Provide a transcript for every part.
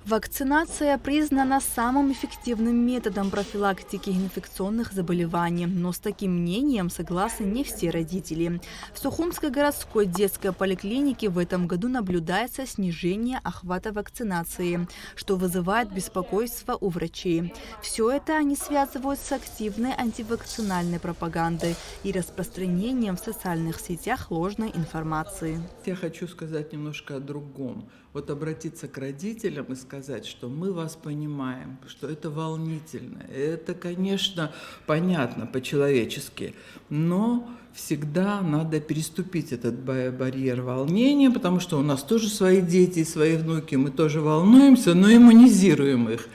Вакцинация признана самым эффективным методом профилактики инфекционных заболеваний, но с таким мнением согласны не все родители. В Сухумской городской детской поликлинике в этом году наблюдается снижение охвата вакцинации, что вызывает беспокойство у врачей. Все это они связывают с активной антивакцинальной пропагандой и распространением в социальных сетях ложной информации. Я хочу сказать немножко о другом. Вот обратиться к родителям и сказать, что мы вас понимаем, что это волнительно. Это, конечно, понятно по-человечески, но всегда надо переступить этот барьер волнения, потому что у нас тоже свои дети и свои внуки, мы тоже волнуемся, но иммунизируем их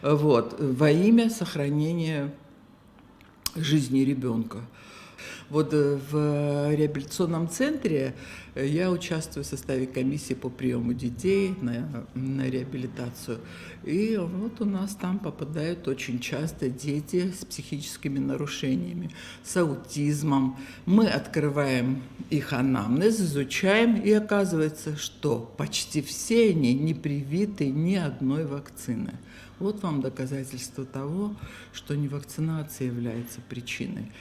во имя сохранения жизни ребенка. Вот в реабилитационном центре я участвую в составе комиссии по приему детей на реабилитацию. И вот у нас там попадают очень часто дети с психическими нарушениями, с аутизмом. Мы открываем их анамнез, изучаем, и оказывается, что почти все они не привиты ни одной вакцины. Вот вам доказательство того, что не вакцинация является причиной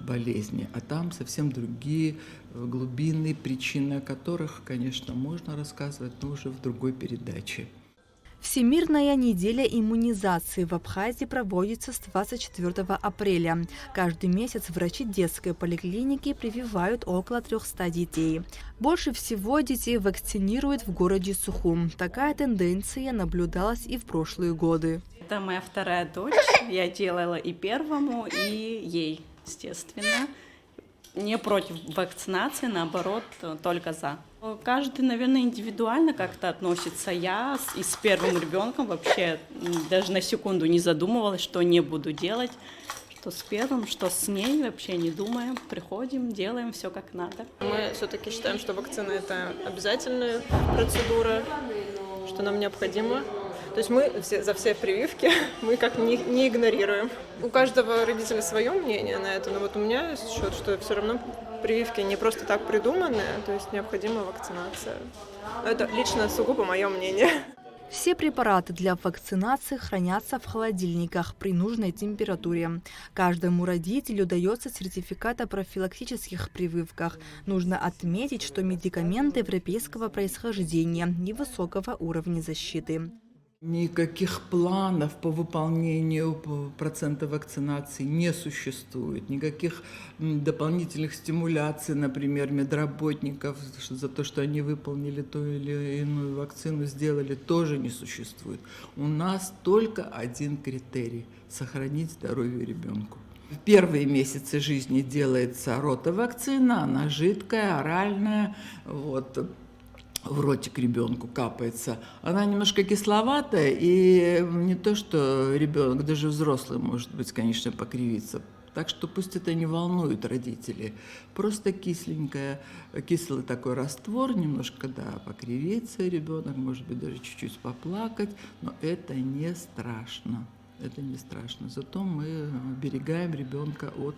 болезни, а там совсем другие глубинные причины, о которых, конечно, можно рассказывать, но уже в другой передаче. Всемирная неделя иммунизации в Абхазии проводится с 24 апреля. Каждый месяц врачи детской поликлиники прививают около 300 детей. Больше всего детей вакцинируют в городе Сухум. Такая тенденция наблюдалась и в прошлые годы. Это моя вторая дочь. Я делала и первому, и ей, естественно. Не против вакцинации, наоборот, только за. Каждый, наверное, индивидуально как-то относится. Я и с первым ребенком вообще даже на секунду не задумывалась, что не буду делать. Что с первым, что с ней, вообще не думаем. Приходим, делаем все как надо. Мы все-таки считаем, что вакцина – это обязательная процедура, что нам необходимо. То есть мы за все прививки мы как не игнорируем. У каждого родителя свое мнение на это, но вот у меня есть счет, что все равно прививки не просто так придуманы, то есть необходима вакцинация. Но это лично сугубо мое мнение. Все препараты для вакцинации хранятся в холодильниках при нужной температуре. Каждому родителю дается сертификат о профилактических прививках. Нужно отметить, что медикаменты европейского происхождения, невысокого уровня защиты. Никаких планов по выполнению процента вакцинации не существует. Никаких дополнительных стимуляций, например, медработников за то, что они выполнили ту или иную вакцину, сделали, тоже не существует. У нас только один критерий – сохранить здоровье ребенку. В первые месяцы жизни делается ротовакцина, она жидкая, оральная, в ротик ребенку капается. Она немножко кисловатая, и не то, что ребенок, даже взрослый может быть, конечно, покривиться. Так что пусть это не волнует родителей. Просто кислый такой раствор, немножко, покривится ребенок, может быть, даже чуть-чуть поплакать, но это не страшно. Это не страшно. Зато мы оберегаем ребенка от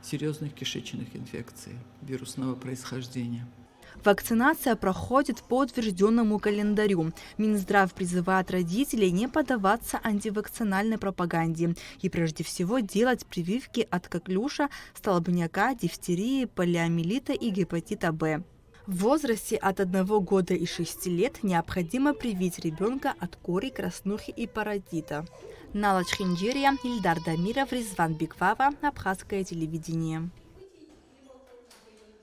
серьезных кишечных инфекций вирусного происхождения. Вакцинация проходит по утвержденному календарю. Минздрав призывает родителей не поддаваться антивакцинальной пропаганде и прежде всего делать прививки от коклюша, столбняка, дифтерии, полиомиелита и гепатита Б. В возрасте от 1 года и 6 лет необходимо привить ребенка от кори, краснухи и паротита. Нала Чхинджирия, Ильдар Дамиров, Резван Биквава, Абхазское телевидение.